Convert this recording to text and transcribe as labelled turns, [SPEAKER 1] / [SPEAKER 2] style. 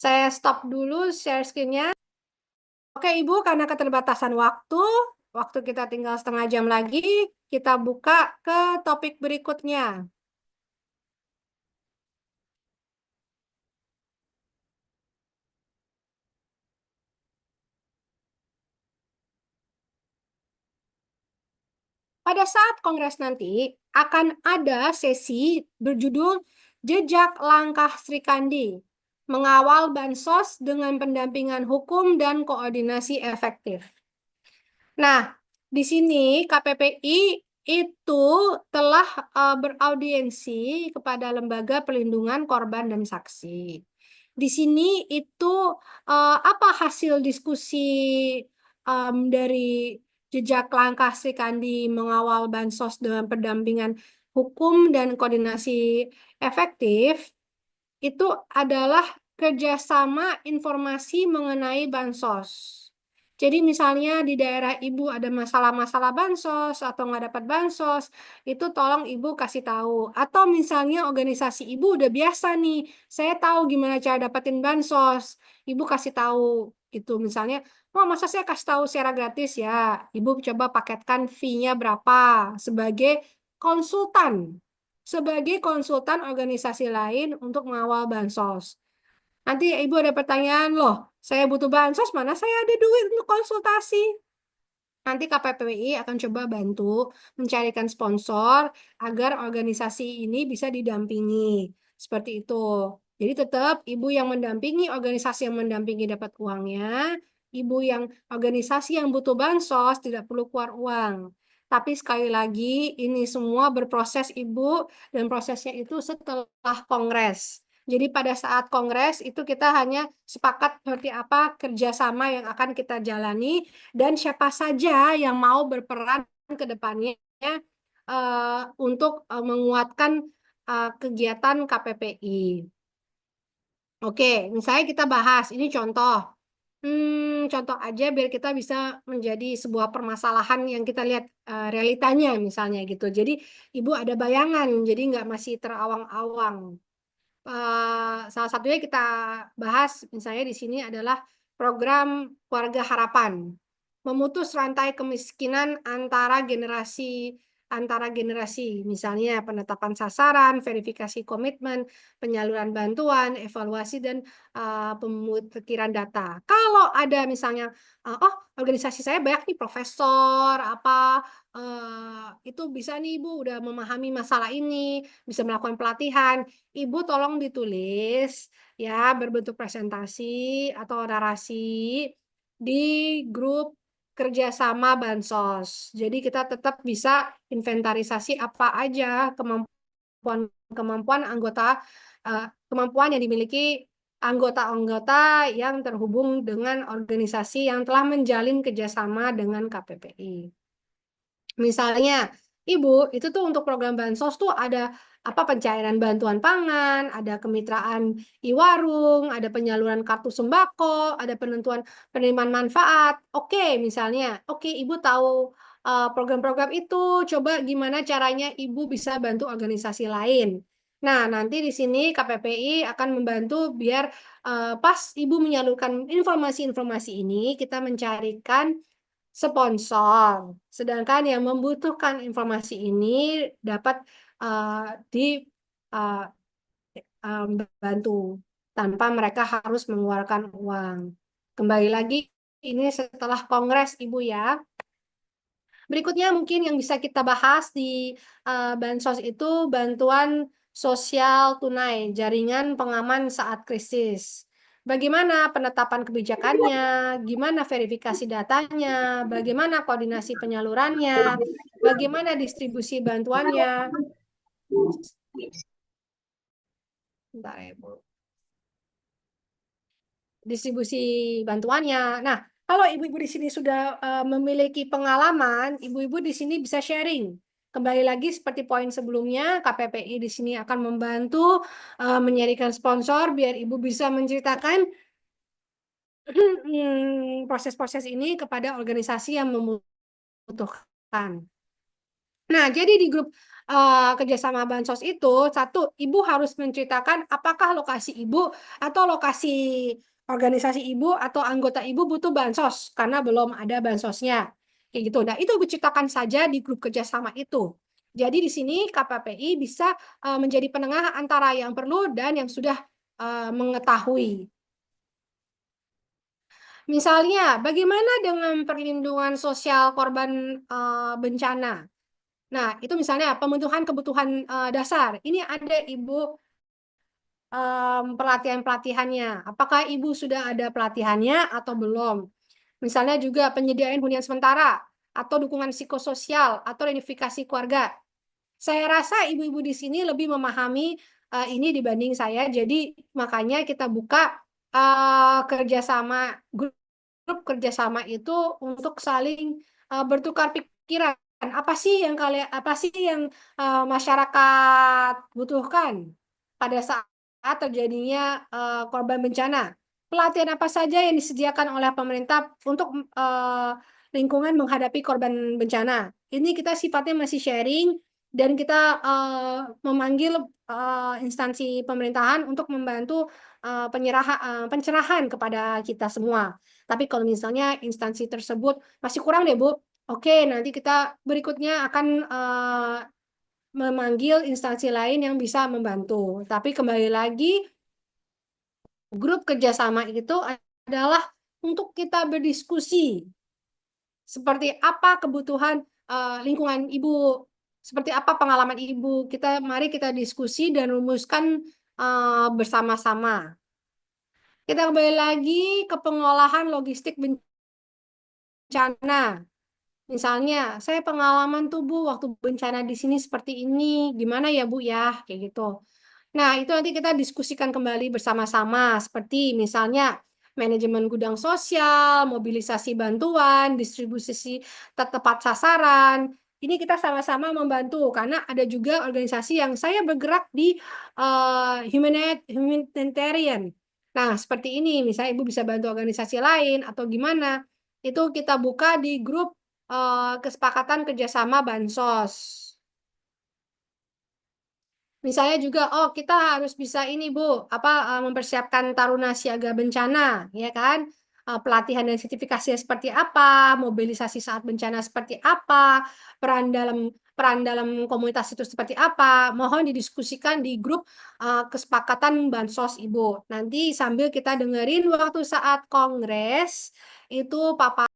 [SPEAKER 1] Saya stop dulu share screen-nya. Oke, Ibu, karena keterbatasan waktu kita tinggal setengah jam lagi, kita buka ke topik berikutnya. Pada saat kongres nanti, akan ada sesi berjudul Jejak Langkah Sri Kandi, Mengawal Bansos dengan Pendampingan Hukum dan Koordinasi Efektif. Nah, di sini KPPI itu telah beraudiensi kepada Lembaga Perlindungan Korban dan Saksi. Di sini itu apa hasil diskusi dari jejak langkah Sri Kandi mengawal bansos dengan pendampingan hukum dan koordinasi efektif itu adalah kerjasama informasi mengenai bansos. Jadi misalnya di daerah Ibu ada masalah-masalah bansos atau nggak dapat bansos, itu tolong Ibu kasih tahu. Atau misalnya organisasi Ibu udah biasa nih, saya tahu gimana cara dapetin bansos. Ibu kasih tahu itu misalnya, oh masa saya kasih tahu secara gratis ya? Ibu coba paketkan fee-nya berapa sebagai konsultan. Sebagai konsultan organisasi lain untuk mengawal bansos. Nanti Ibu ada pertanyaan, loh, saya butuh bansos, mana saya ada duit untuk konsultasi? Nanti KPPI akan coba bantu mencarikan sponsor agar organisasi ini bisa didampingi. Seperti itu. Jadi tetap ibu yang mendampingi, organisasi yang mendampingi dapat uangnya, ibu yang organisasi yang butuh bansos tidak perlu keluar uang. Tapi sekali lagi, ini semua berproses ibu, dan prosesnya itu setelah kongres. Jadi pada saat kongres itu kita hanya sepakat seperti apa kerjasama yang akan kita jalani dan siapa saja yang mau berperan ke depannya untuk menguatkan kegiatan KPPI. Oke, misalnya kita bahas ini contoh. Contoh aja biar kita bisa menjadi sebuah permasalahan yang kita lihat realitanya misalnya gitu. Jadi Ibu ada bayangan, jadi nggak masih terawang-awang. Salah satunya kita bahas misalnya di sini adalah program Keluarga Harapan, memutus rantai kemiskinan antara generasi, misalnya penetapan sasaran, verifikasi komitmen, penyaluran bantuan, evaluasi dan pemutiran data. Kalau ada misalnya, oh organisasi saya banyak nih profesor apa itu bisa nih Ibu udah memahami masalah ini, bisa melakukan pelatihan. Ibu tolong ditulis ya berbentuk presentasi atau narasi di grup kerjasama bansos. Jadi kita tetap bisa inventarisasi apa aja kemampuan kemampuan yang dimiliki anggota-anggota yang terhubung dengan organisasi yang telah menjalin kerjasama dengan KPPI. Misalnya, Ibu, itu tuh untuk program bansos tuh ada apa pencairan bantuan pangan, ada kemitraan e-warung, ada penyaluran kartu sembako, ada penentuan penerimaan manfaat. Oke, misalnya, oke Ibu tahu program-program itu, coba gimana caranya Ibu bisa bantu organisasi lain. Nah, nanti di sini KPPI akan membantu biar pas Ibu menyalurkan informasi-informasi ini, kita mencarikan sponsor. Sedangkan yang membutuhkan informasi ini dapat dibantu tanpa mereka harus mengeluarkan uang. Kembali lagi, ini setelah kongres, Ibu ya. Berikutnya mungkin yang bisa kita bahas di bansos itu bantuan sosial tunai, jaringan pengaman saat krisis. Bagaimana penetapan kebijakannya, gimana verifikasi datanya, bagaimana koordinasi penyalurannya, bagaimana distribusi bantuannya. Bentar ya, Bu. Distribusi bantuannya. Nah, kalau ibu-ibu di sini sudah memiliki pengalaman, ibu-ibu di sini bisa sharing. Kembali lagi seperti poin sebelumnya, KPPI di sini akan membantu menyarikan sponsor biar ibu bisa menceritakan proses-proses ini kepada organisasi yang membutuhkan. Nah, jadi di grup kerjasama bansos itu, satu, ibu harus menceritakan apakah lokasi ibu atau lokasi organisasi ibu atau anggota ibu butuh bansos karena belum ada bansosnya. Kayak gitu. Nah, itu ibu ceritakan saja di grup kerjasama itu. Jadi di sini KPPI bisa menjadi penengah antara yang perlu dan yang sudah mengetahui. Misalnya, bagaimana dengan perlindungan sosial korban bencana? Nah, itu misalnya pemenuhan kebutuhan dasar. Ini ada Ibu pelatihan-pelatihannya. Apakah Ibu sudah ada pelatihannya atau belum? Misalnya juga penyediaan hunian sementara atau dukungan psikososial atau reunifikasi keluarga. Saya rasa ibu-ibu di sini lebih memahami ini dibanding saya. Jadi makanya kita buka kerjasama grup kerjasama itu untuk saling bertukar pikiran. Apa sih yang masyarakat butuhkan pada saat terjadinya korban bencana? Pelatihan apa saja yang disediakan oleh pemerintah untuk lingkungan menghadapi korban bencana? Ini kita sifatnya masih sharing dan kita memanggil instansi pemerintahan untuk membantu pencerahan kepada kita semua. Tapi kalau misalnya instansi tersebut masih kurang deh, Bu. Oke, nanti kita berikutnya akan memanggil instansi lain yang bisa membantu. Tapi kembali lagi, grup kerjasama itu adalah untuk kita berdiskusi seperti apa kebutuhan lingkungan ibu, seperti apa pengalaman ibu. Mari kita diskusi dan rumuskan bersama-sama. Kita kembali lagi ke pengolahan logistik bencana. Misalnya, saya pengalaman tuh Bu, waktu bencana di sini seperti ini, gimana ya Bu ya, kayak gitu. Nah, itu nanti kita diskusikan kembali bersama-sama, seperti misalnya manajemen gudang sosial, mobilisasi bantuan, distribusi tepat sasaran. Ini kita sama-sama membantu, karena ada juga organisasi yang saya bergerak di humanitarian. Nah, seperti ini, misalnya Ibu bisa bantu organisasi lain atau gimana, itu kita buka di grup kesepakatan kerjasama bansos. Misalnya juga, oh kita harus bisa ini Bu, mempersiapkan Taruna Siaga Bencana, ya kan? Pelatihan dan sertifikasi seperti apa, mobilisasi saat bencana seperti apa, peran dalam komunitas itu seperti apa. Mohon didiskusikan di grup kesepakatan bansos Ibu. Nanti sambil kita dengerin waktu saat kongres itu Papa